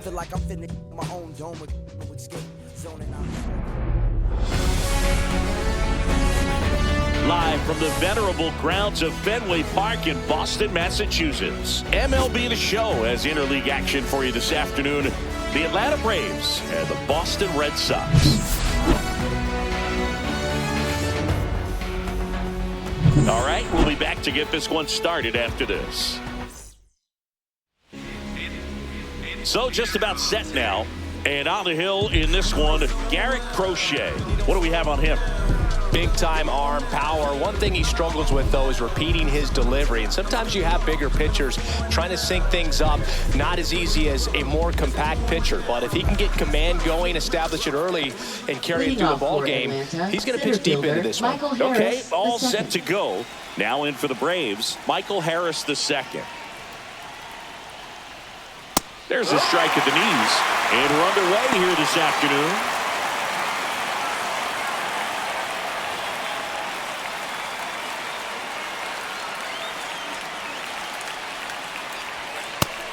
Feel like I'm finna my own dome with skate, zoning out. Live from the venerable grounds of Fenway Park in Boston, Massachusetts. MLB The Show has interleague action for you this afternoon. The Atlanta Braves and the Boston Red Sox. All right, we'll be back to get this one started after this. So just about set now. And on the hill in this one, Garrett Crochet. What do we have on him? Big-time arm power. One thing he struggles with, though, is repeating his delivery. And sometimes you have bigger pitchers trying to sync things up. Not as easy as a more compact pitcher. But if he can get command going, establish it early, and carry it through the ball game, he's going to pitch deep into this one. Okay, all set to go. Now in for the Braves, Michael Harris II. There's a strike at the knees. And we're underway here this afternoon.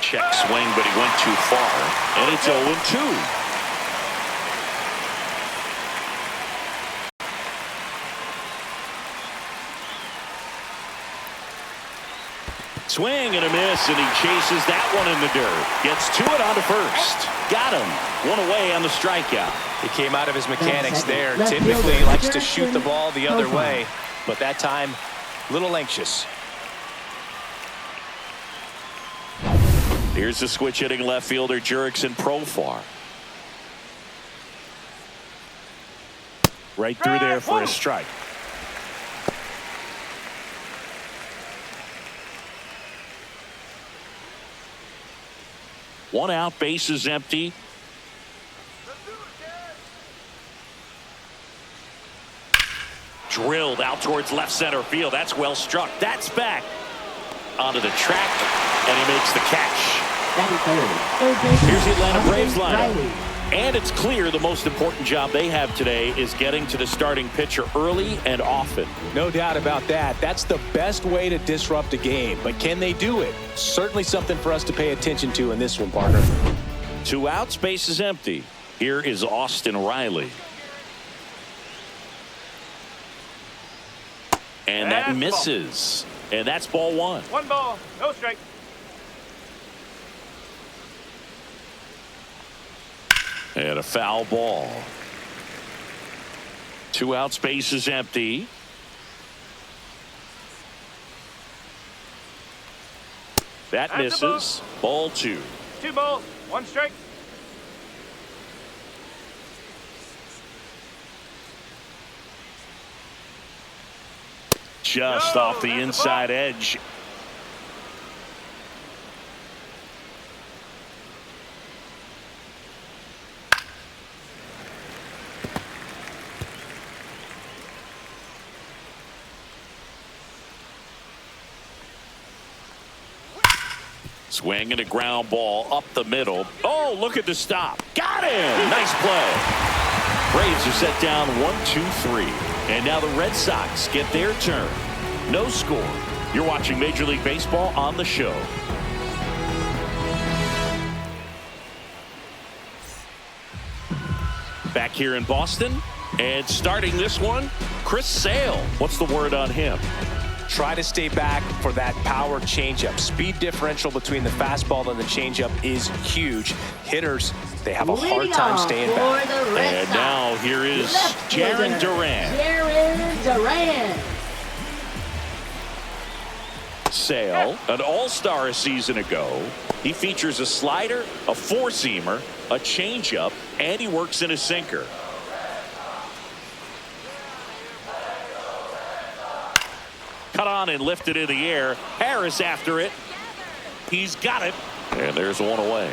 Check swing, but he went too far. And it's 0-2. Swing and a miss, and he chases that one in the dirt. Gets to it on to first. Got him. One away on the strikeout. He came out of his mechanics there. Typically he likes to shoot the ball the other way, but that time, a little anxious. Here's the switch hitting left fielder Jurickson Profar. Right through there for a strike. One out, base is empty. Drilled out towards left center field. That's well struck. That's back onto the track, and he makes the catch. Here's the Atlanta Braves lineup. And it's clear the most important job they have today is getting to the starting pitcher early and often. No doubt about that. That's the best way to disrupt a game. But can they do it? Certainly something for us to pay attention to in this one, partner. 2 outs, base is empty. Here is Austin Riley. And that misses. And that's ball 1. 1 ball, no strike. And a foul ball. 2 outs, base is empty. That misses. Ball 2. 2 balls, 1 strike. Just off the inside edge. Swing and a ground ball up the middle. Oh, look at the stop. Got him. Nice play. Braves are set down 1-2-3. And now the Red Sox get their turn. No score. You're watching Major League Baseball on the show. Back here in Boston. And starting this one, Chris Sale. What's the word on him? Try to stay back for that power changeup. Speed differential between the fastball and the changeup is huge. Hitters, they have a hard time staying back. And now here is Jarren Duran. Sale, an all-star a season ago. He features a slider, a four-seamer, a changeup, and he works in a sinker. Cut on and lifted in the air. Harris after it. He's got it. And there's one away.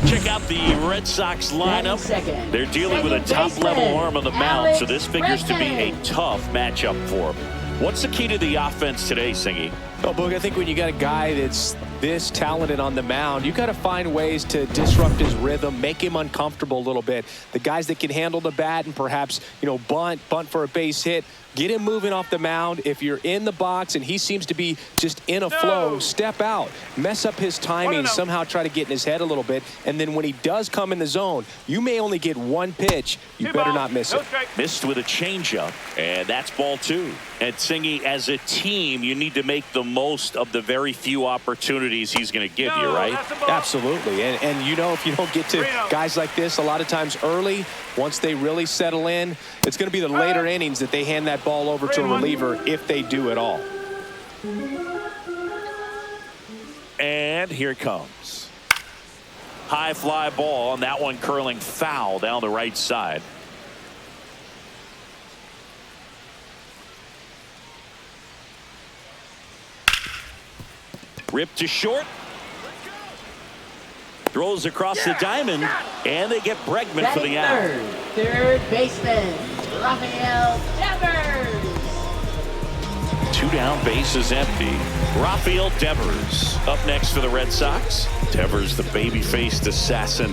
Check out the Red Sox lineup. They're dealing with a top-level arm on the mound, so this figures to be a tough matchup for them. What's the key to the offense today, Singy? Well, Boog, I think when you got a guy that's this talented on the mound, you got to find ways to disrupt his rhythm, make him uncomfortable a little bit. The guys that can handle the bat and perhaps, bunt for a base hit, Get him moving off the mound. If you're in the box and he seems to be just in a flow, step out. Mess up his timing. Somehow try to get in his head a little bit. And then when he does come in the zone, you may only get one pitch. You better not miss it. Missed with a changeup, and that's ball 2. And Singy, as a team, you need to make the most of the very few opportunities he's going to give you, right? Absolutely. And you know, if you don't get to guys like this a lot of times early, once they really settle in, it's going to be the later innings that they hand that ball over to a reliever, if they do at all. And here it comes. High fly ball, and that one curling foul down the right side. Ripped to short. Throws across the diamond, and they get Bregman for the out. Third baseman, Rafael Devers. 2 down, bases empty. Rafael Devers up next for the Red Sox. Devers, the baby-faced assassin.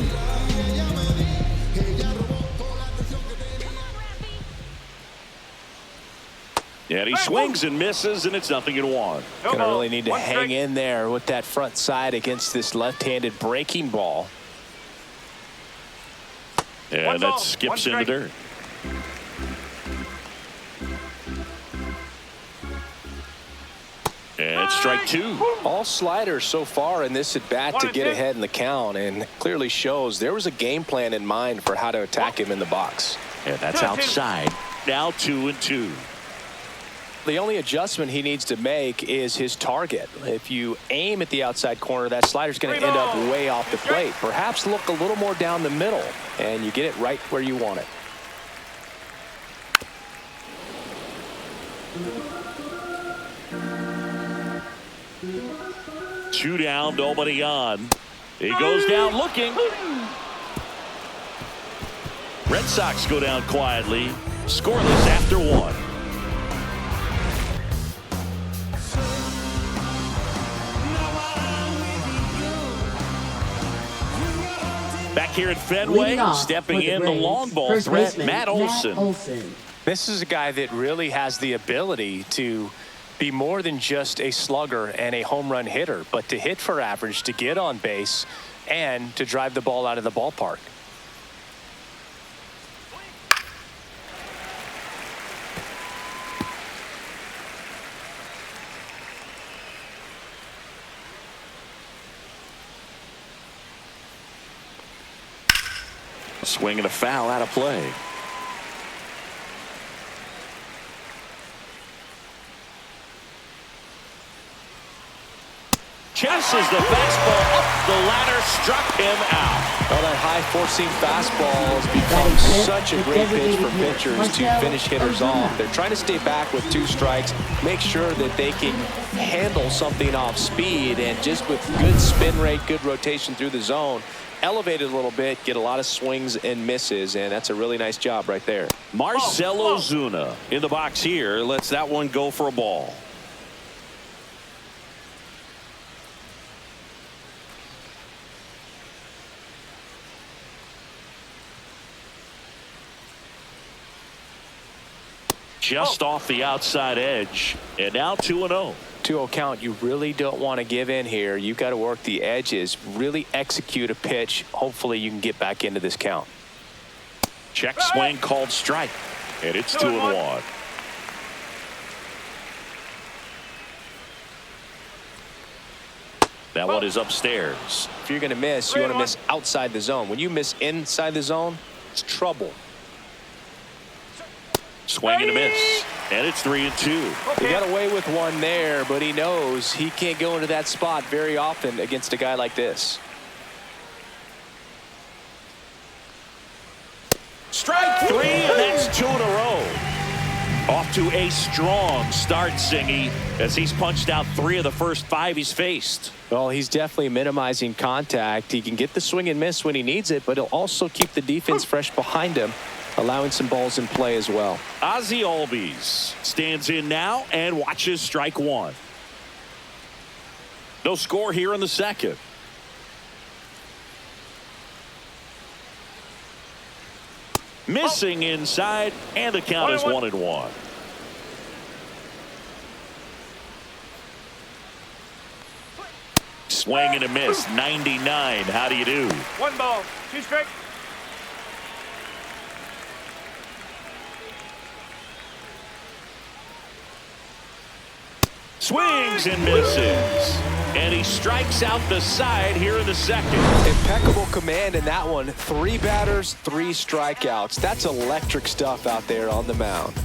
And he swings and misses, and it's 0-1. Gonna really need to hang in there with that front side against this left-handed breaking ball. And that skips in the dirt. And strike 2. All sliders so far in this at-bat to get ahead in the count, and clearly shows there was a game plan in mind for how to attack him in the box. And that's outside. Now 2-2. The only adjustment he needs to make is his target. If you aim at the outside corner, that slider's going to end up way off the plate. Perhaps look a little more down the middle, and you get it right where you want it. Two down, nobody on. He goes down looking. Red Sox go down quietly, scoreless after 1. Back here at Fenway, stepping in the long ball threat, Matt Olson. This is a guy that really has the ability to be more than just a slugger and a home run hitter, but to hit for average, to get on base, and to drive the ball out of the ballpark. Swing and a foul out of play. Chases the fastball up the ladder, struck him out. Well, that high four-seam fastball has become such a great pitch for pitchers to finish hitters off. They're trying to stay back with 2 strikes, make sure that they can handle something off speed, and just with good spin rate, good rotation through the zone, elevate it a little bit, get a lot of swings and misses, and that's a really nice job right there. Marcell Ozuna in the box here, lets that one go for a ball. Just off the outside edge, and now 2-0. 2-0 count. You really don't want to give in here. You've got to work the edges, really execute a pitch. Hopefully you can get back into this count. Check swing called strike, and it's 2-1. That one is upstairs. If you're going to miss, you want to miss outside the zone. When you miss inside the zone, it's trouble. Swing and a miss, and it's 3-2. He got away with one there, but he knows he can't go into that spot very often against a guy like this. Strike 3, and that's 2 in a row. Off to a strong start, Singy, as he's punched out 3 of the first 5 he's faced. Well, he's definitely minimizing contact. He can get the swing and miss when he needs it, but he'll also keep the defense fresh behind him, allowing some balls in play as well. Ozzie Albies stands in now and watches strike 1. No score here in the second. Missing inside, and the count is 1-1. Swing and a miss. 99. How do you do? 1 ball, 2 strike. Swings and misses. And he strikes out the side here in the second. Impeccable command in that one. 3 batters, 3 strikeouts. That's electric stuff out there on the mound.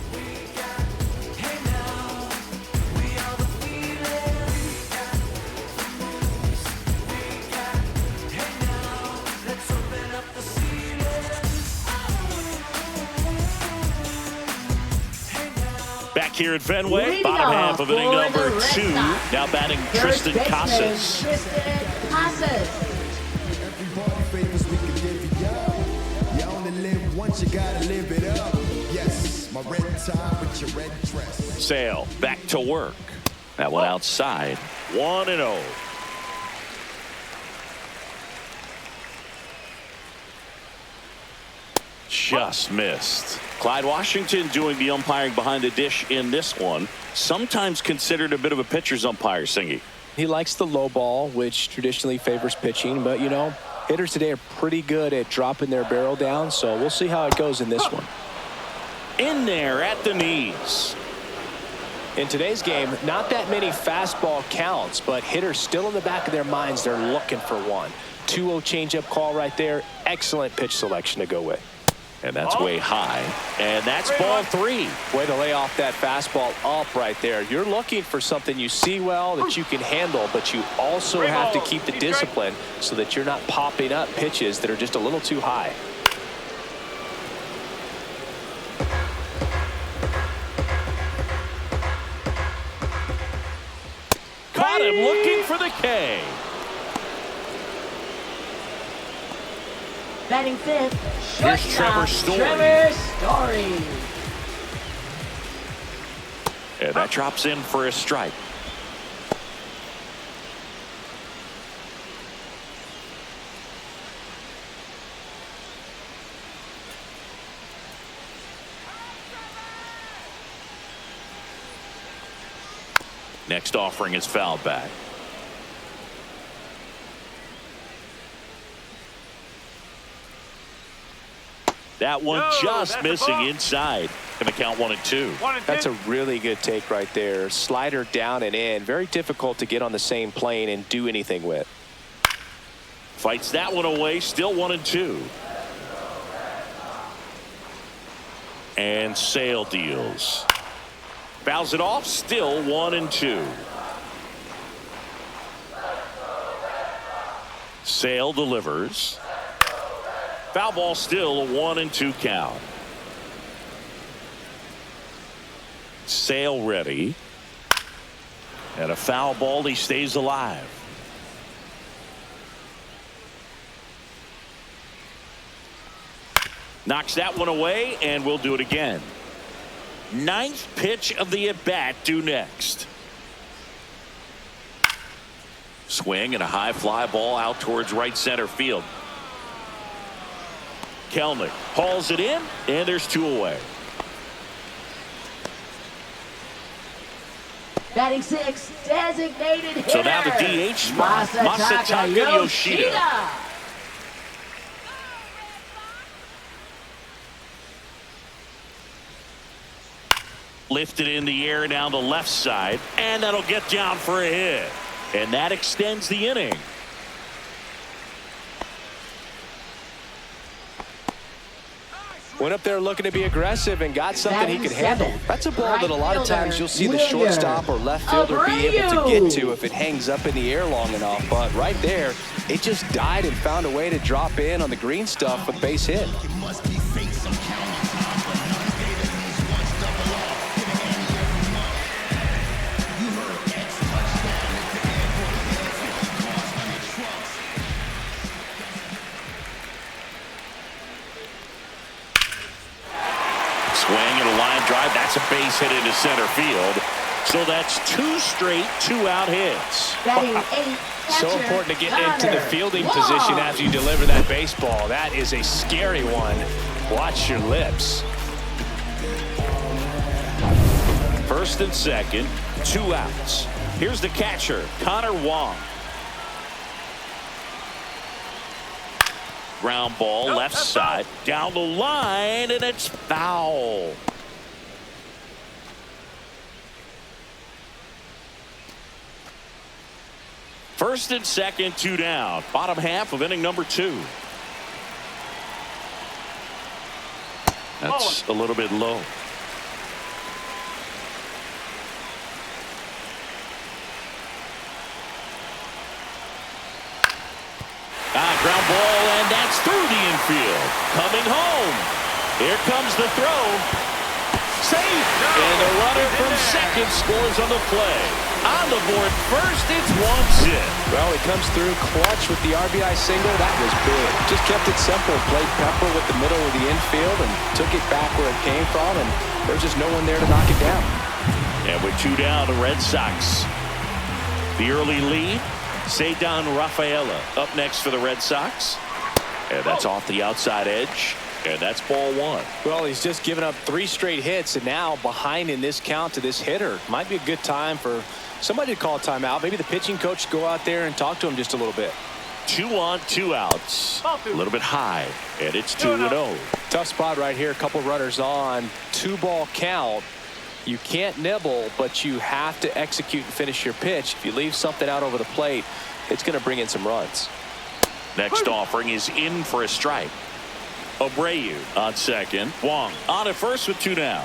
Back here at Fenway, Leading bottom half off of inning for number the Red 2. Sox, Now batting first Tristan baseman, Casas. Tristan Casas. Everybody favors we can give you up. You only live once, you gotta live it up. Yes, my red tie with your red dress. Sale back to work. That one outside. 1-0. Just missed. Clyde Washington doing the umpiring behind the dish in this one. Sometimes considered a bit of a pitcher's umpire, Singy. He likes the low ball, which traditionally favors pitching. But, you know, hitters today are pretty good at dropping their barrel down. So we'll see how it goes in this one. In there at the knees. In today's game, not that many fastball counts, but hitters still in the back of their minds, they're looking for one. 2-0 changeup call right there. Excellent pitch selection to go with. And that's way high. And that's ball 3. Way to lay off that fastball up right there. You're looking for something you see well that you can handle, but you also have to keep the discipline so that you're not popping up pitches that are just a little too high. Caught him looking for the K. Batting 5th, Here's Trevor shortstop Story. Trevor Story. And that drops in for a strike. Next offering is fouled back. That one just missing inside. Going to count 1-2. 1-2. That's a really good take right there. Slider down and in. Very difficult to get on the same plane and do anything with. Fights that one away. Still 1-2. And Sale deals. Fouls it off. Still 1-2. Sale delivers. Foul ball, still a 1-2 count. Sale ready. And a foul ball. He stays alive. Knocks that one away, and we'll do it again. 9th pitch of the at-bat due next. Swing and a high fly ball out towards right center field. Kelnick hauls it in, and there's 2 away. Batting 6th, designated hitter. So now the DH spot, Masataka Yoshida. Lifted in the air down the left side, and that'll get down for a hit. And that extends the inning. Went up there looking to be aggressive and got something he could handle. That's a ball that a lot of times you'll see the shortstop or left fielder be able to get to if it hangs up in the air long enough. But right there, it just died and found a way to drop in on the green stuff with base hit. Swing and a line drive. That's a base hit into center field. So that's 2 straight 2-out hits. Batting 8th, So important to get into the fielding position after you deliver that baseball. That is a scary one. Watch your lips. 1st and 2nd, 2 outs. Here's the catcher, Connor Wong. ground ball left side down the line, and it's foul. First and second, 2 down. Bottom half of inning number 2. That's a little bit low. Ground ball, and that's through the infield. Coming home. Here comes the throw. Safe. And the runner from second scores on the play. On the board first, it's 1-0. Well, he comes through clutch with the RBI single. That was big. Just kept it simple. Played pepper with the middle of the infield and took it back where it came from, and there's just no one there to knock it down. And with 2 down, the Red Sox. The early lead. Cedar Rafaela up next for the Red Sox. And that's off the outside edge. And that's ball 1. Well, he's just given up 3 straight hits, and now behind in this count to this hitter. Might be a good time for somebody to call a timeout. Maybe the pitching coach go out there and talk to him just a little bit. 2 on, 2 outs. A little bit high, and it's 2-0. Tough spot right here. A couple runners on. 2-ball count. You can't nibble, but you have to execute and finish your pitch. If you leave something out over the plate, it's going to bring in some runs. Next offering is in for a strike. Abreu on second. Wong on at first with 2 down.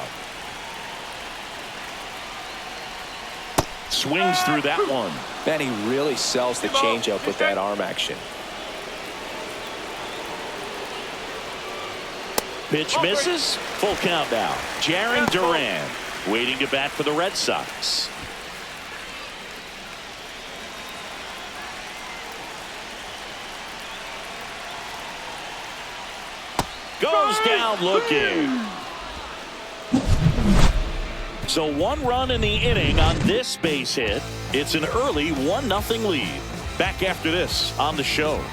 Swings through that one. Man, he really sells the changeup with that arm action. Pitch misses. Full count now. Jarren Duran waiting to bat for the Red Sox. Goes down looking. So 1 run in the inning on this base hit. It's an early 1-0 lead. Back after this on the show.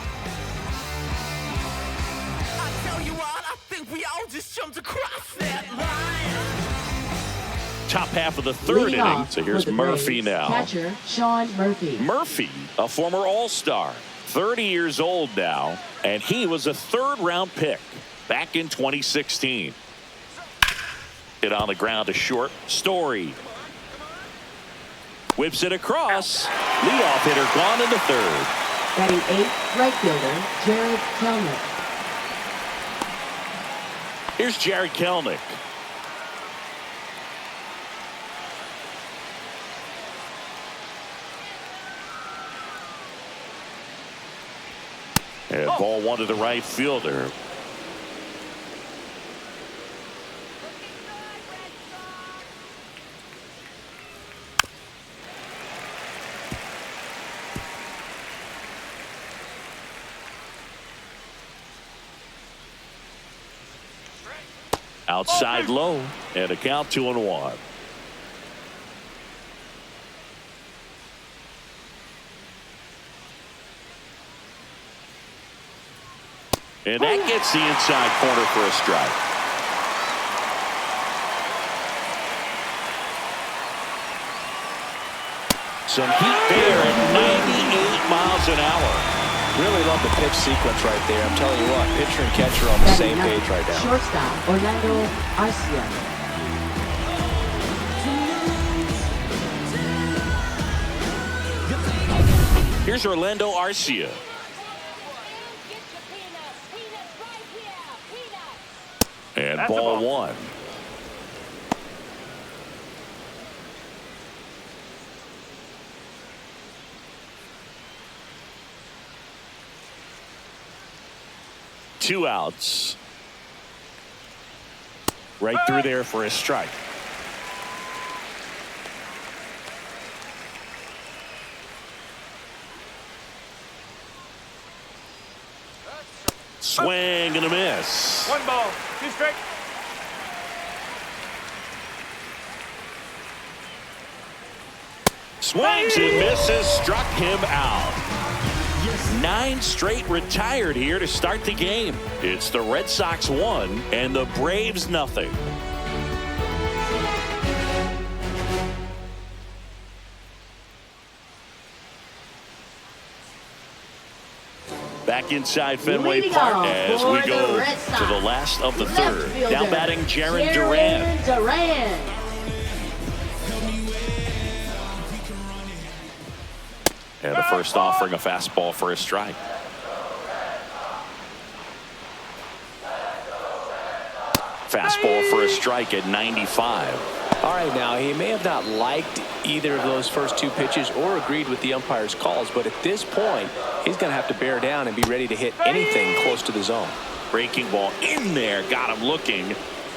I tell you what, I think we all just jumped across that line. Top half of the 3rd inning. So here's Murphy now. Catcher Sean Murphy. Murphy, a former All-Star, 30 years old now, and he was a 3rd-round pick back in 2016. Hit on the ground to short. Story whips it across. Leadoff hitter gone in the 3rd. Batting 8th, right fielder Jared Kelnick. Here's Jared Kelnick. And ball 1 to the right fielder. Outside low, and a count 2-1. And that gets the inside corner for a strike. Some heat there at 98 miles an hour. Really love the pitch sequence right there. I'm telling you what, pitcher and catcher on the same page right now. Shortstop Orlando Arcia. Here's Orlando Arcia. And That's ball a ball. 1. Two outs. Right through there for a strike. Swing and a miss. 1 ball, 2 strike. Swings and misses, struck him out. 9 straight retired here to start the game. It's the Red Sox 1 and the Braves nothing. Back inside Fenway Leading Park off as for we the go Red Sox, to the last of the left third. fielder, Now batting Jaron Duran. Duran. And the first offering a fastball for a strike. Fastball for a strike at 95. All right, now he may have not liked either of those first two pitches or agreed with the umpire's calls, but at this point he's going to have to bear down and be ready to hit anything close to the zone. Breaking ball in there, got him looking.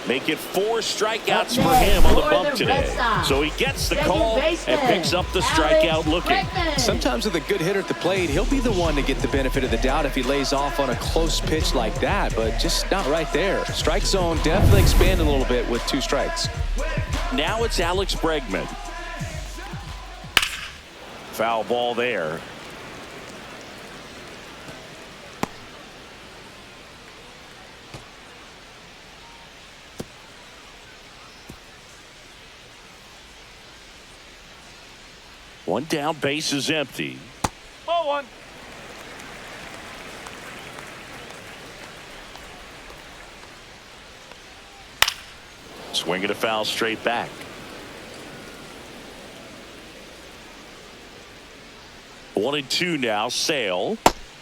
Make it 4 strikeouts for him on the bump today. So he gets the call and picks up the strikeout looking. Sometimes with a good hitter at the plate, he'll be the one to get the benefit of the doubt if he lays off on a close pitch like that, but just not right there. Strike zone definitely expanded a little bit with 2 strikes. Now it's Alex Bregman. Foul ball there. One down, base is empty. Ball 1. Swinging a foul straight back. 1-2 now. Sale.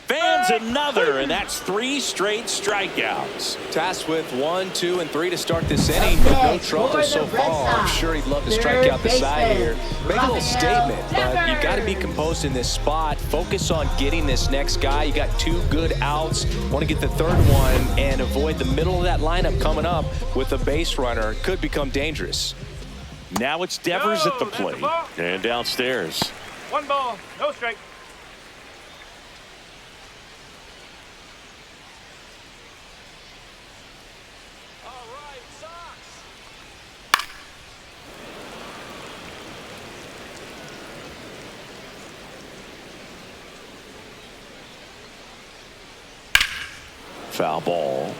Fans another, and that's 3 straight strikeouts. Tasked with 1, 2, and 3 to start this inning, but no trouble so far. I'm sure he'd love to strike out the side here. Make a little statement, but you got to be composed in this spot. Focus on getting this next guy. You got 2 good outs. Want to get the 3rd one and avoid the middle of that lineup coming up with a base runner. Could become dangerous. Now it's Devers at the plate and downstairs. 1 ball, no strike. Foul ball.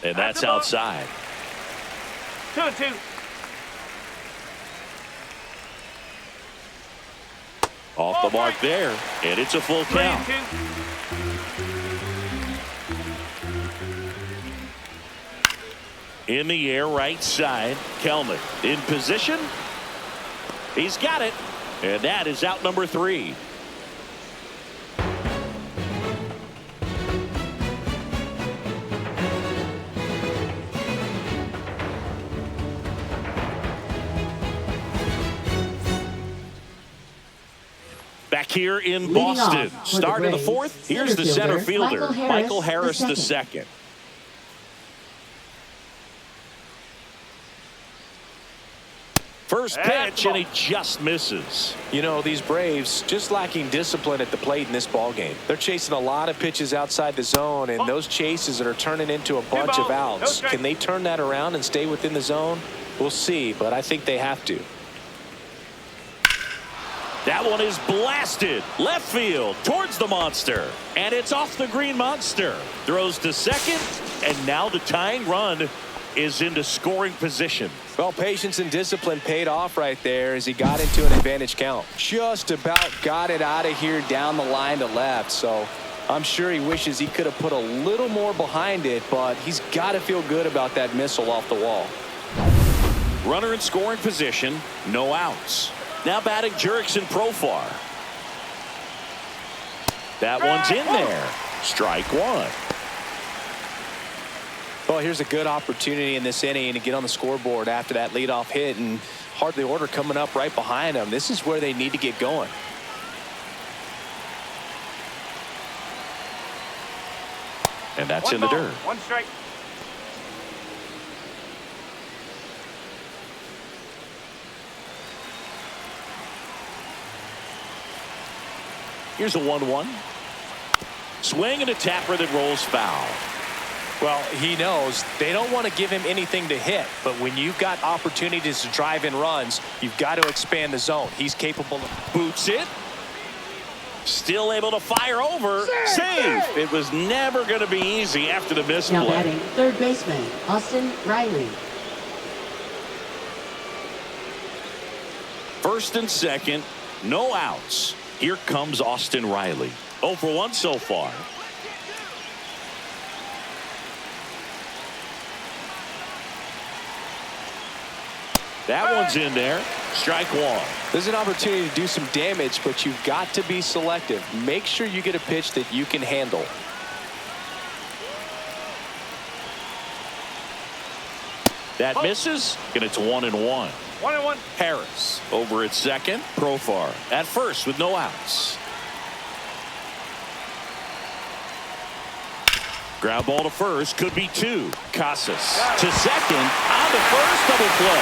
And that's outside. 2-2. Off the mark there, and it's a full count. 3-2. In the air, right side. Kelnick in position. He's got it. And that is out number 3. Back here in Boston. Start of the 4th. Here's the center fielder, Michael Harris II. First pitch, and he just misses. You know, these Braves just lacking discipline at the plate in this ball game. They're chasing a lot of pitches outside the zone, and those chases that are turning into a bunch of outs. Can they turn that around and stay within the zone? We'll see, but I think they have to. That one is blasted left field towards the monster, and it's off the green monster. Throws to second, and now the tying run is into scoring position. Well, patience and discipline paid off right there as he got into an advantage count. Just about got it out of here down the line to left, so I'm sure he wishes he could have put a little more behind it, but he's got to feel good about that missile off the wall. Runner in scoring position, no outs. Now batting Jurickson Profar. That one's in there. Strike 1. Well, here's a good opportunity in this inning to get on the scoreboard after that leadoff hit, and hardly order coming up right behind them. This is where they need to get going. And that's 1 in the ball, dirt. 1 strike. Here's a 1-1. Swing and a tapper that rolls foul. Well, he knows they don't want to give him anything to hit, but when you've got opportunities to drive in runs, you've got to expand the zone. He's capable of. Boots it. Still able to fire over. Save. It was never going to be easy after the Now misplay. batting, third baseman, Austin Riley. First and second, no outs. Here comes Austin Riley. 0 for 1 so far. That one's in there. Strike one. There's an opportunity to do some damage, but you've got to be selective. Make sure you get a pitch that you can handle. That misses, and it's 1-1. 1-1. Harris over at second. Profar at first with no outs. Ground ball to first, could be 2. Casas to second, on to first, double play.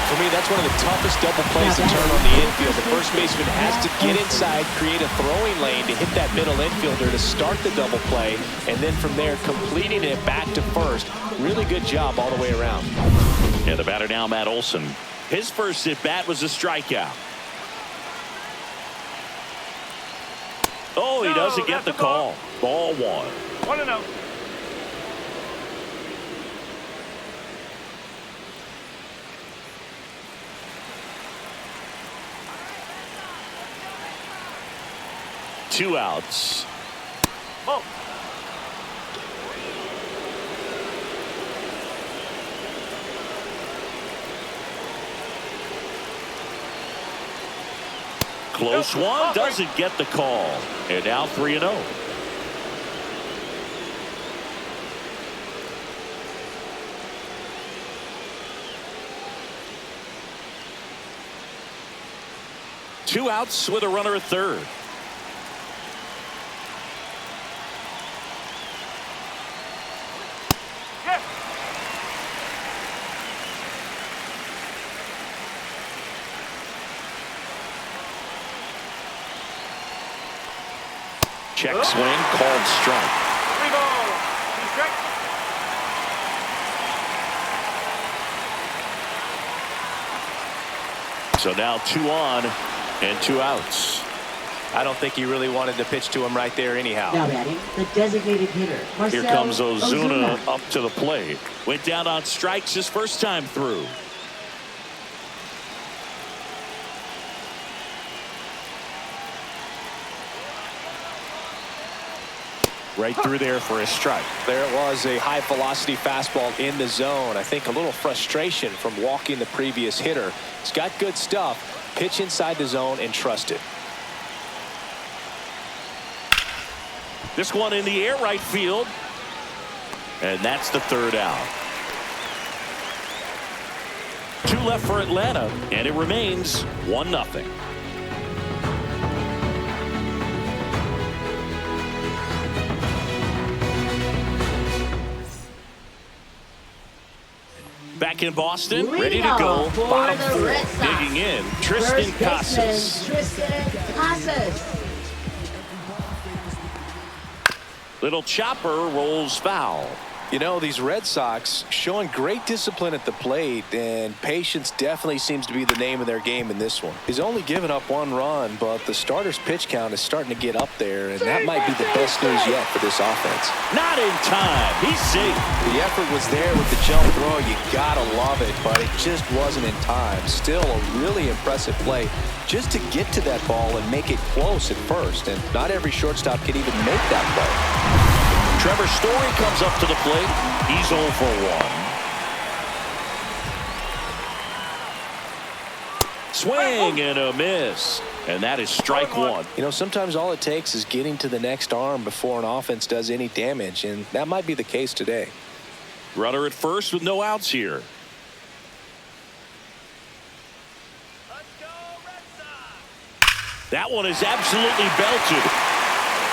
For me, that's one of the toughest double plays to turn on the infield. The first baseman has to get inside, create a throwing lane to hit that middle infielder to start the double play, and then from there completing it back to first. Really good job all the way around. And the batter now, Matt Olson. His first at bat was a strikeout. Oh, he doesn't get the call. Ball 1. 1-0. Two outs. Ball. Close one, doesn't get the call. And now 3-0. Two outs with a runner at third. Yes. Check swing, called strike. 3 ball. 2 strikes. So now 2 on and 2 outs. I don't think he really wanted to pitch to him right there anyhow. Now batting, the designated hitter, Marcell Here comes Ozuna up to the plate. Went down on strikes his first time through. Right through there for a strike. There it was, a high velocity fastball in the zone. I think a little frustration from walking the previous hitter. He's got good stuff. Pitch inside the zone and trust it. This one in the air, right field. And that's the third out. 2 left for Atlanta, and it remains 1-0. Back in Boston, ready to go. For Bottom the 4, Red Sox. digging in. Tristan First Casas. baseman, Tristan Casas. Little chopper rolls foul. You know, these Red Sox showing great discipline at the plate, and patience definitely seems to be the name of their game in this one. He's only given up 1 run, but the starter's pitch count is starting to get up there, and that might be the best news yet for this offense. Not in time. He's safe. The effort was there with the jump throw. You gotta love it, but it just wasn't in time. Still a really impressive play just to get to that ball and make it close at first, and not every shortstop can even make that play. Trevor Story comes up to the plate. He's 0 for 1. Swing and a miss. And that is strike 1. You know, sometimes all it takes is getting to the next arm before an offense does any damage, and that might be the case today. Runner at first with no outs here. That one is absolutely belted.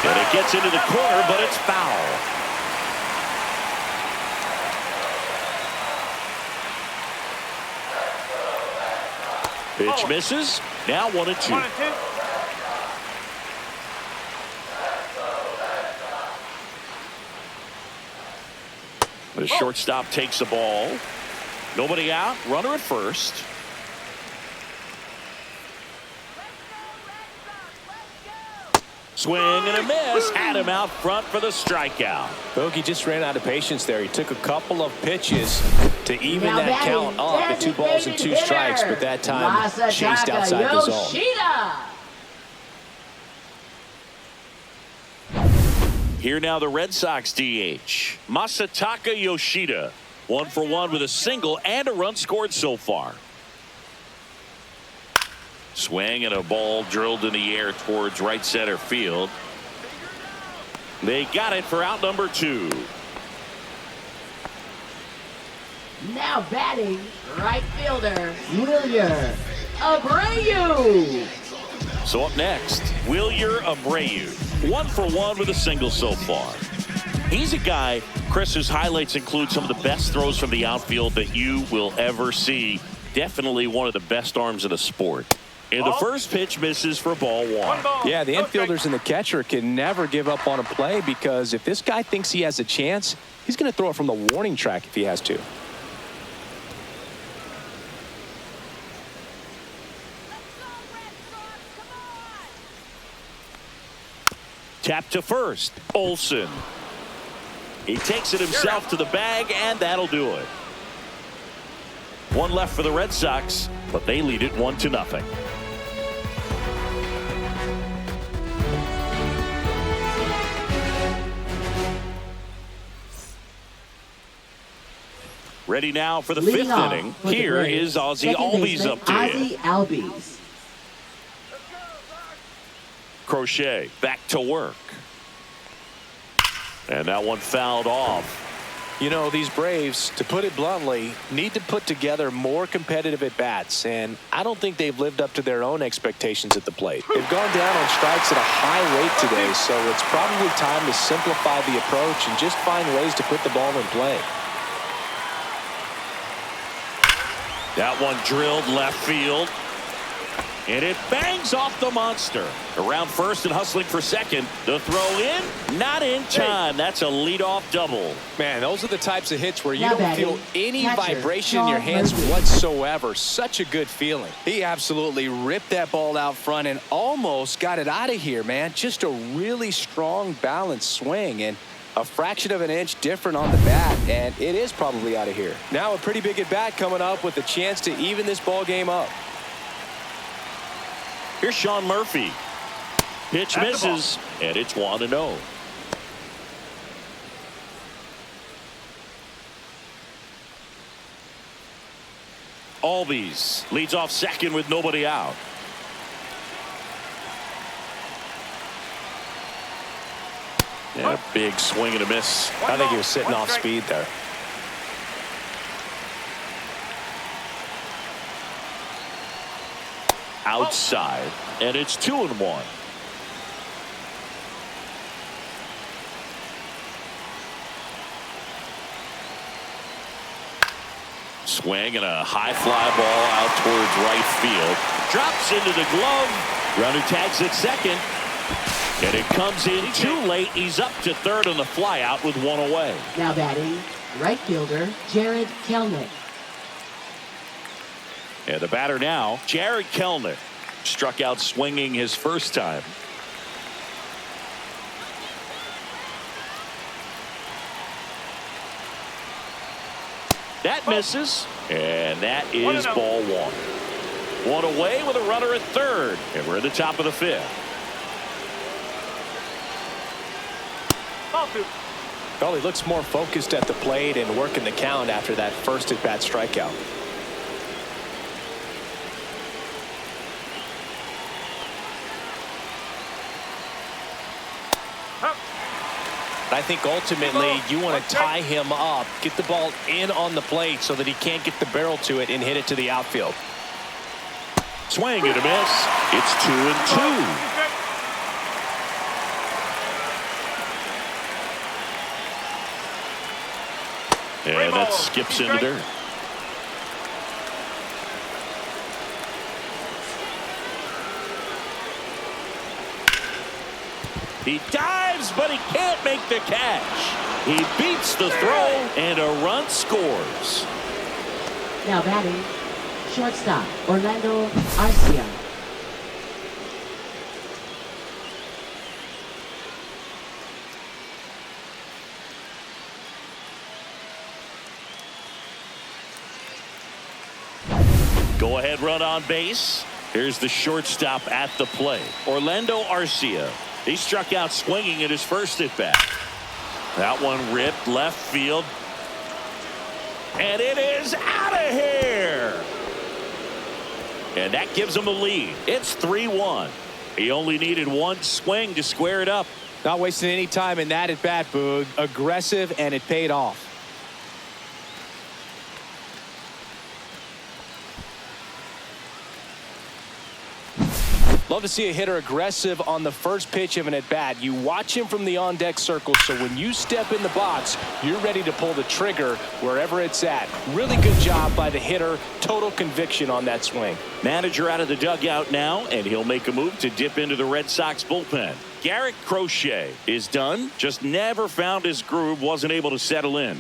And it gets into the corner, but it's foul. Pitch misses. Now 1-2. 1-2. The shortstop takes the ball. Nobody out. Runner at first. Swing and a miss. Had him out front for the strikeout. Bogey just ran out of patience there. He took a couple of pitches to even Now that count up to 2 balls and 2 strikes, but that time chased outside the zone. Here now the Red Sox DH, Masataka Yoshida. 1 for 1 with a single and a run scored so far. Swing and a ball drilled in the air towards right center field. They got it for out number 2. Now batting, right fielder, Wilyer Abreu. So up next, Wilyer Abreu. 1 for 1 with a single so far. He's a guy, Chris, whose highlights include some of the best throws from the outfield that you will ever see. Definitely one of the best arms in the sport. And the first pitch misses for ball 1. Yeah, the infielders and the catcher can never give up on a play, because if this guy thinks he has a chance, he's going to throw it from the warning track if he has to. Tap to first, Olsen. He takes it himself to the bag, and that'll do it. 1 left for the Red Sox, but they lead it 1-0. Ready now for the 5th inning. Here is Ozzie Albies up to Ozzie Albies. Crochet back to work. And that one fouled off. You know, these Braves, to put it bluntly, need to put together more competitive at-bats, and I don't think they've lived up to their own expectations at the plate. They've gone down on strikes at a high rate today, so it's probably time to simplify the approach and just find ways to put the ball in play. That one drilled left field. And it bangs off the monster. Around first and hustling for second. The throw in, not in time. That's a leadoff double. Man, those are the types of hits where you Now don't feel any vibration in your hands whatsoever. Such a good feeling. He absolutely ripped that ball out front and almost got it out of here, man. Just a really strong, balanced swing, and a fraction of an inch different on the bat, and it is probably out of here. Now a pretty big at-bat coming up with a chance to even this ball game up. Here's Sean Murphy. Pitch misses, and it's 1-0. Albies leads off second with nobody out. And a big swing and a miss. I think he was sitting off speed there. Outside, and it's 2-1. Swing and a high fly ball out towards right field. Drops into the glove. Runner tags at second. And it comes in too late. He's up to third on the fly out with 1 away. Now batting, right fielder, Jared Kelnick. And the batter now, Jared Kelnick. Struck out swinging his first time. That misses, and that is ball 1. 1 away with a runner at third, and we're at the top of the 5th. Well, he looks more focused at the plate and working the count after that first at-bat strikeout. I think ultimately you want to tie him up, get the ball in on the plate so that he can't get the barrel to it and hit it to the outfield. Swing and a miss. It's 2-2. And that skips into dirt. He dives, but he can't make the catch. He beats the throw, and a run scores. Now batting, shortstop, Orlando Arcia. Go-ahead run on base. Here's the shortstop at the plate, Orlando Arcia. He struck out swinging at his first at-bat. That one ripped left field. And it is out of here. And that gives him a lead. It's 3-1. He only needed one swing to square it up. Not wasting any time in that at-bat, Boog. Aggressive, and it paid off. Love to see a hitter aggressive on the first pitch of an at-bat. You watch him from the on-deck circle, so when you step in the box, you're ready to pull the trigger wherever it's at. Really good job by the hitter. Total conviction on that swing. Manager out of the dugout now, and he'll make a move to dip into the Red Sox bullpen. Garrett Crochet is done. Just never found his groove. Wasn't able to settle in.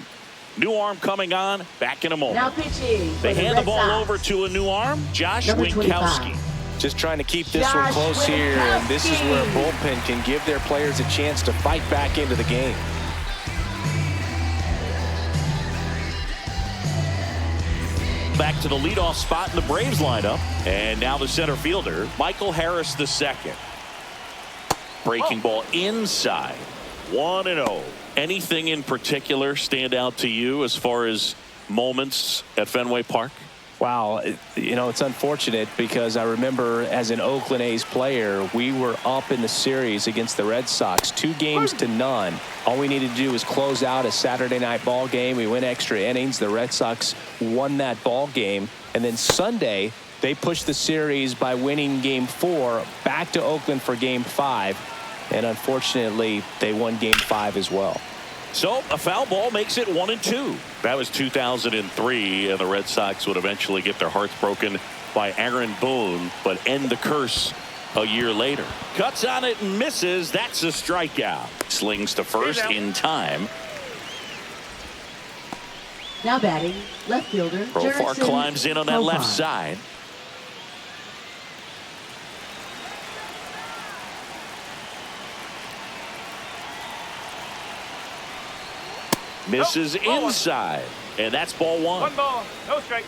New arm coming on. Back in a moment. Now pitching. They hand the ball over to a new arm. Josh Winkowski. Just trying to keep this one close here, and this is where a bullpen can give their players a chance to fight back into the game. Back to the leadoff spot in the Braves lineup, and now the center fielder, Michael Harris II. Breaking ball inside. 1-0. Anything in particular stand out to you as far as moments at Fenway Park? Wow, you know, it's unfortunate because I remember as an Oakland A's player, we were up in the series against the Red Sox, 2-0. All we needed to do was close out a Saturday night ball game. We went extra innings. The Red Sox won that ball game. And then Sunday, they pushed the series by winning Game 4 back to Oakland for Game 5. And unfortunately, they won Game 5 as well. So a foul ball makes it 1-2. That was 2003, and the Red Sox would eventually get their hearts broken by Aaron Boone, but end the curse a year later. Cuts on it and misses. That's a strikeout. Slings to first in time. Now batting, left fielder. Profar climbs in on that left side. Misses inside, and that's ball one. One ball, no strike.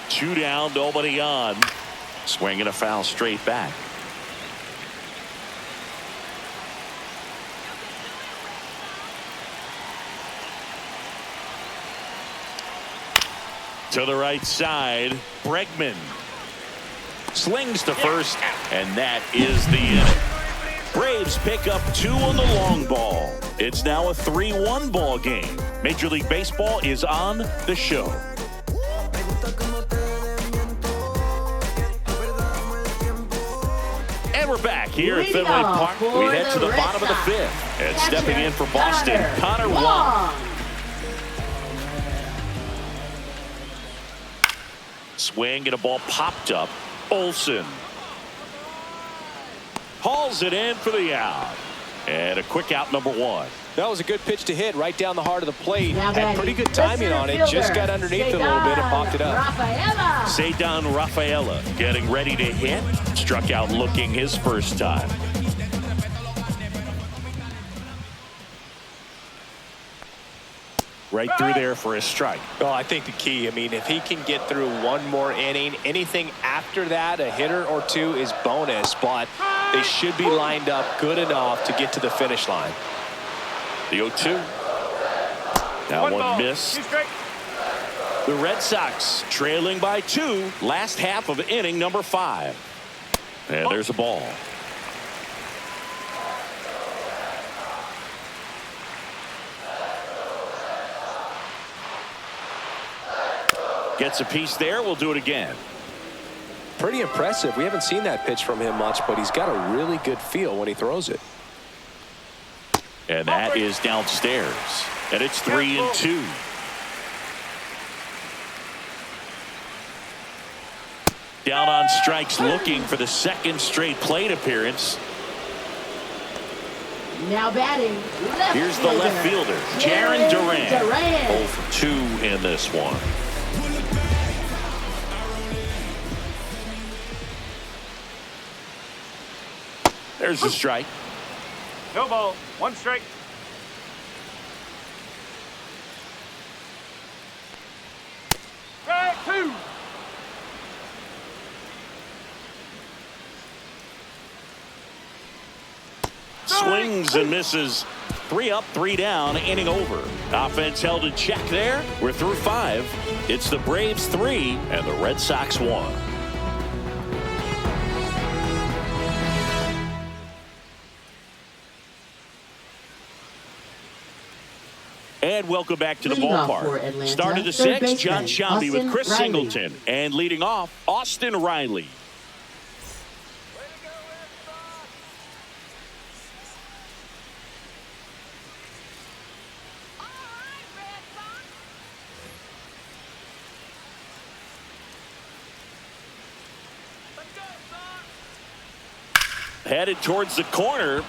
Two down, nobody on. Swinging a foul straight back. To the right side, Bregman slings to first, and that is the inning. Braves pick up 2 on the long ball. It's now a 3-1 ball game. Major League Baseball is on the show. And we're back here at Fenway Park. We head to the bottom of the 5th. And stepping in for Boston, Connor Wong. Swing and a ball popped up. Olsen hauls it in for the out. And a quick out, number 1. That was a good pitch to hit right down the heart of the plate. Had pretty good timing on it. Just got underneath it a little bit and popped it up. Ceddanne Rafaela getting ready to hit. Struck out looking his first time. Right through there for a strike. Well, I think the key, I mean, if he can get through one more inning, anything after that, a hitter or two is bonus, but they should be lined up good enough to get to the finish line. The 0-2. That one missed. The Red Sox trailing by 2. Last half of inning number 5. And there's a ball. Gets a piece there. We'll do it again. Pretty impressive. We haven't seen that pitch from him much, but he's got a really good feel when he throws it. And that is downstairs. And it's 3-2. Down on strikes, looking for the second straight plate appearance. Now batting, left Here's the left fielder, Jarren Duran. 0 for 2 in this one. There's a strike. No ball. 1 strike. Strike 2. Swings and misses. 3 up, 3 down, inning over. Offense held in check there. We're through 5. It's the Braves 3 and the Red Sox 1. And welcome back to the Leading off for ballpark. Atlanta, Start of the third 6th, John baseman, Shambi with Austin Chris Riley. Singleton. And leading off, Austin Riley. Headed towards the corner.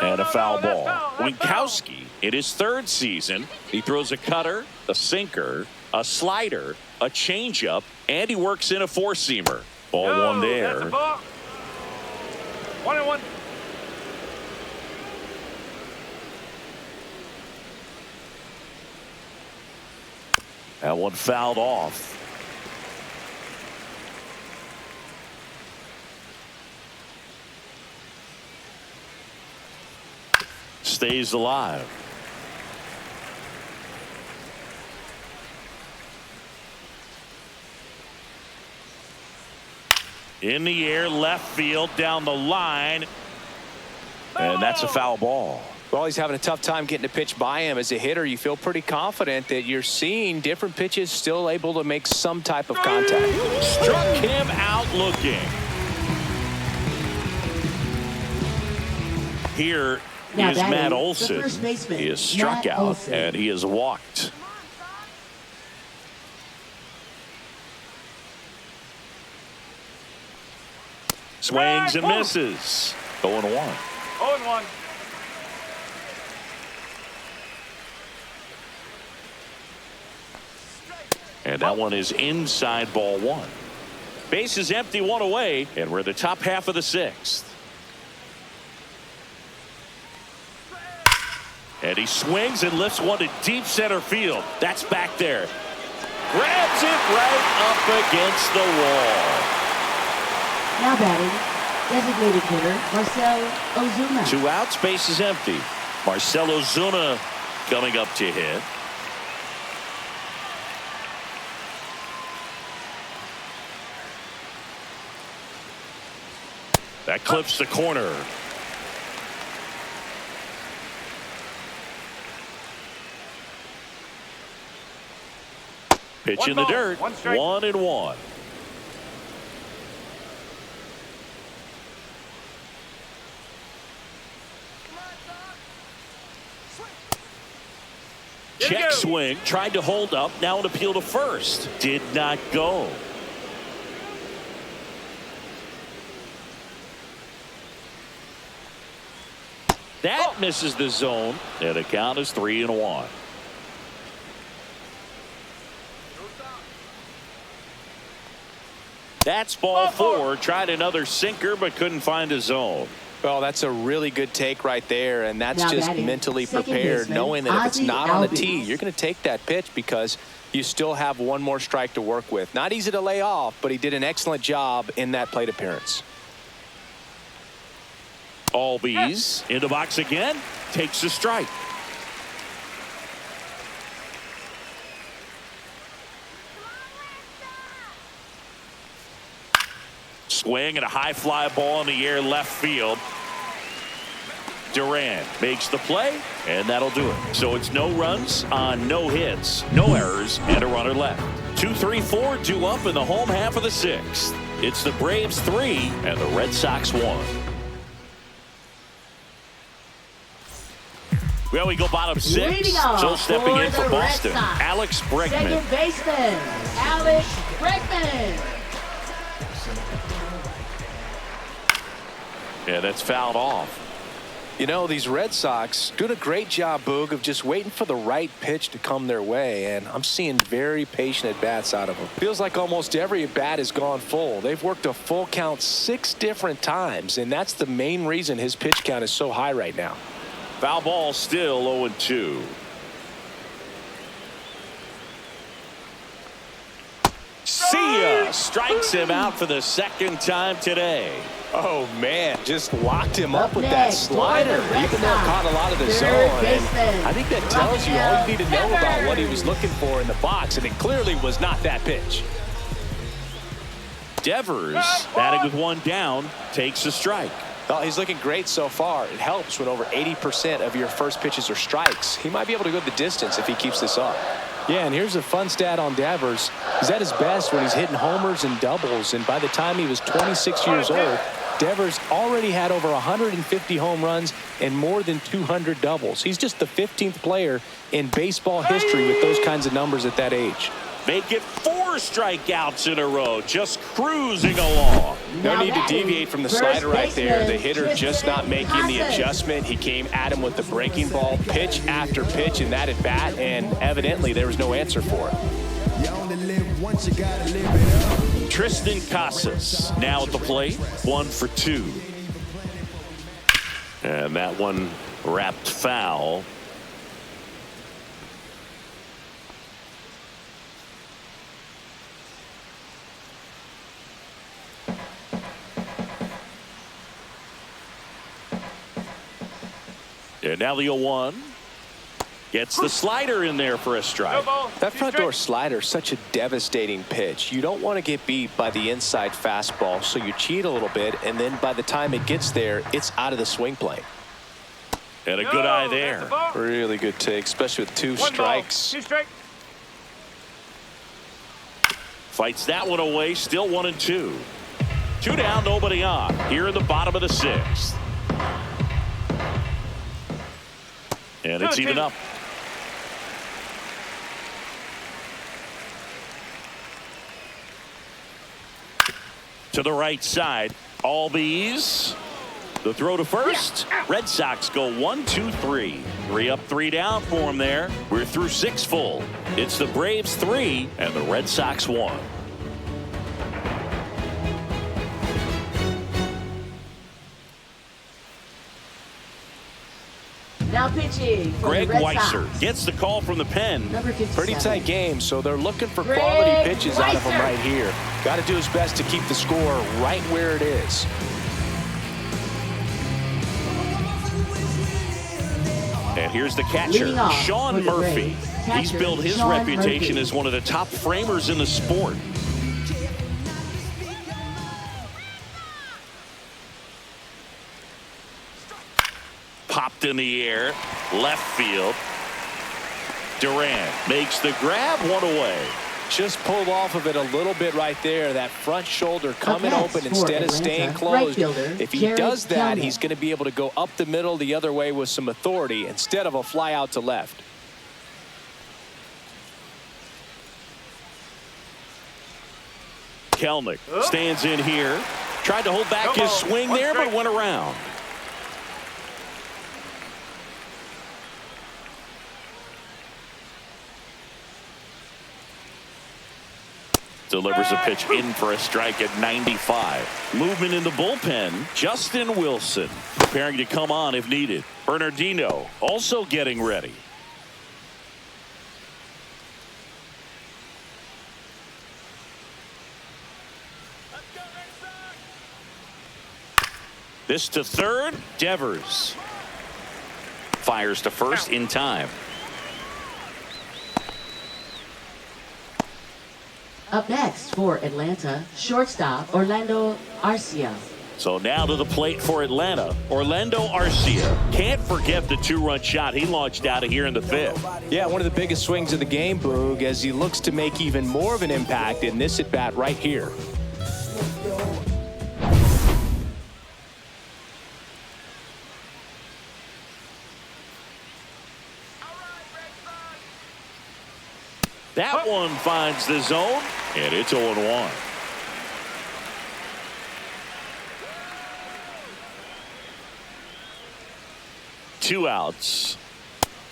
And a foul ball. Winkowski, in his 3rd season, he throws a cutter, a sinker, a slider, a changeup, and he works in a 4-seamer. Ball 1 there. That's a ball. 1-1. That one fouled off. Stays alive. In the air, left field, down the line. And that's a foul ball. Well, he's having a tough time getting a pitch by him. As a hitter, you feel pretty confident that you're seeing different pitches still able to make some type of contact. Struck him out looking. Here Now is batting, Matt the Olson. first baseman, He is struck Matt out Olson. and he is walked. Swings and misses. 0-1. 0-1. And that one is inside ball 1. Base is empty, 1 away, and we're the top half of the 6th. And he swings and lifts one to deep center field. That's back there. Grabs it right up against the wall. Now batting, designated hitter, Marcell Ozuna. 2 outs, base is empty. Marcell Ozuna coming up to hit. That clips the corner. Pitch in the dirt. 1-1. Check swing, tried to hold up, now an appeal to first. Did not go. That misses the zone, and the count is 3-1. That's ball 4. Tried another sinker, but couldn't find a zone. Well, that's a really good take right there, and that's Now just batting, mentally second prepared, baseman, knowing that if it's Ozzie not on the Albies. tee, you're going to take that pitch because you still have one more strike to work with. Not easy to lay off, but he did an excellent job in that plate appearance. Albies in the box again, takes the strike. Swing and a high fly ball in the air left field. Duran makes the play, and that'll do it. So it's no runs on no hits, no errors, and a runner left. 2, 3, 4 due up in the home half of the 6th. It's the Braves 3 and the Red Sox 1. Well, we go bottom 6. Leading off So stepping in for for the Red Boston, Sox, Alex Bregman. second baseman, Alex Bregman. Yeah, that's fouled off. You know, these Red Sox doing a great job, Boog, of just waiting for the right pitch to come their way, and I'm seeing very patient at-bats out of them. Feels like almost every at-bat has gone full. They've worked a full count 6 different times, and that's the main reason his pitch count is so high right now. Foul ball, still 0-2. See ya! Strikes him out for the second time today. Oh, man, just locked him up with that next, slider, even though it caught a lot of the zone. And I think that tells you all you need to know about what he was looking for in the box, and it clearly was not that pitch. Devers, batting with one down, takes a strike. Well, he's looking great so far. It helps when over 80% of your first pitches are strikes. He might be able to go the distance if he keeps this up. Yeah, and here's a fun stat on Devers. He's at his best when he's hitting homers and doubles, and by the time he was 26 years old, Devers already had over 150 home runs and more than 200 doubles. He's just the 15th player in baseball history with those kinds of numbers at that age. Make it 4 strikeouts in a row, just cruising along. No need to deviate from the slider right there. The hitter just not making the adjustment. He came at him with the breaking ball, pitch after pitch in that at bat, and evidently there was no answer for it. You only live once, you gotta live it up. Tristan Casas now at the plate, 1 for 2. And that one wrapped foul. And now the 0-1. Gets the slider in there for a strike. That front door slider is such a devastating pitch. You don't want to get beat by the inside fastball, so you cheat a little bit, and then by the time it gets there, it's out of the swing plane. And a good eye there. Really good take, especially with 2 strikes. 2 strikes. Fights that one away, still 1-2. 2 down, nobody on. Here in the bottom of the 6th. And it's even up. To the right side, Albies. The throw to first. Red Sox go 1-2-3. 3 up, 3 down for them there. We're through 6 full. It's the Braves 3 and the Red Sox 1. Now pitching for Greg the Red Weiser Sox. gets the call from the pen. Number 57. Pretty tight game, so they're looking for Greg quality pitches out of him Weiser. right here. Got to do his best to keep the score right where it is. And here's the catcher, Leading off Sean for the Murphy. Braves, He's catcher, built his Sean reputation Murphy. as one of the top framers in the sport. Popped in the air, left field. Durant makes the grab, 1 away. Just pulled off of it a little bit right there. That front shoulder coming next open for instead of Atlanta, staying right closed. fielder, If he Jared does that, Kellner. he's going to be able to go up the middle the other way with some authority instead of a fly out to left. Kelnick stands in here. Tried to hold back his swing there, but went around. Delivers a pitch in for a strike at 95. Movement in the bullpen. Justin Wilson preparing to come on if needed. Bernardino also getting ready. This to third. Devers fires to first in time. Up next for Atlanta, shortstop Orlando Arcia. So now to the plate for Atlanta, Orlando Arcia. Can't forget the 2-run shot he launched out of here in the 5th. Yeah, one of the biggest swings of the game, Boog, as he looks to make even more of an impact in this at bat right here. That one finds the zone, and it's 0-1. 2 outs.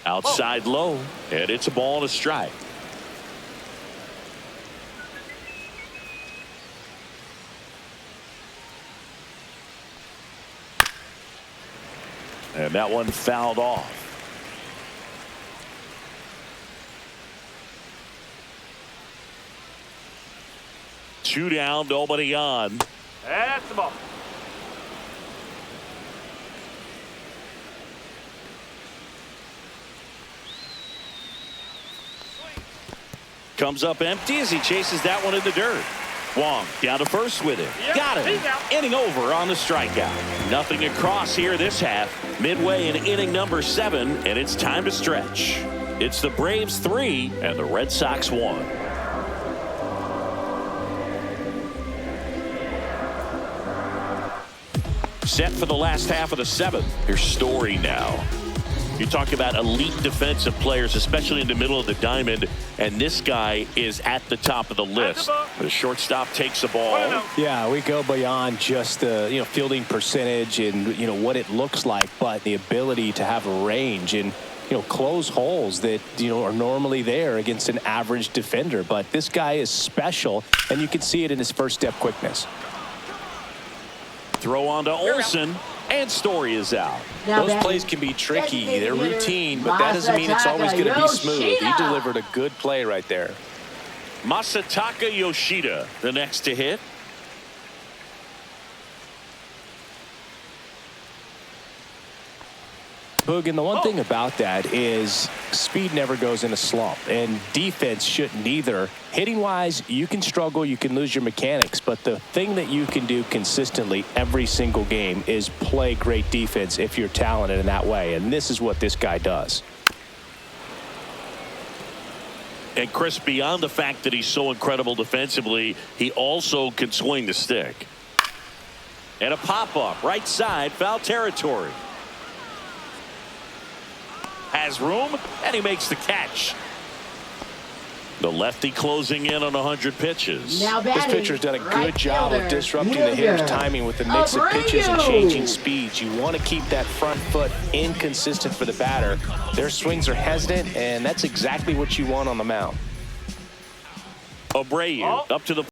Outside low, and it's a ball and a strike. And that one fouled off. Two down, nobody on. That's the ball. Comes up empty as he chases that one in the dirt. Wong down to first with it. Yep, Got him. he's out. Inning over on the strikeout. Nothing across here this half. Midway in inning number 7, and it's time to stretch. It's the Braves 3 and the Red Sox 1. Set for the last half of the 7th. Here's Story now. You talk about elite defensive players, especially in the middle of the diamond, and this guy is at the top of the list. The shortstop takes the ball. Yeah, we go beyond just the fielding percentage and what it looks like, but the ability to have a range and close holes that are normally there against an average defender. But this guy is special, and you can see it in his first step quickness. Throw on to Olsen, and Story is out. Those plays can be tricky. They're routine, but that doesn't mean it's always going to be smooth. He delivered a good play right there. Masataka Yoshida, the next to hit. Boog, and the one thing about that is speed never goes in a slump, and defense shouldn't either. Hitting wise, you can struggle, you can lose your mechanics, but the thing that you can do consistently every single game is play great defense if you're talented in that way, and this is what this guy does. And Chris, beyond the fact that he's so incredible defensively, he also can swing the stick. And a pop-up right side, foul territory. Has room, and he makes the catch. The lefty closing in on 100 pitches. This pitcher's done a good job of disrupting the hitter's timing with the mix of pitches and changing speeds. You want to keep that front foot inconsistent for the batter. Their swings are hesitant, and that's exactly what you want on the mound. Abreu up to the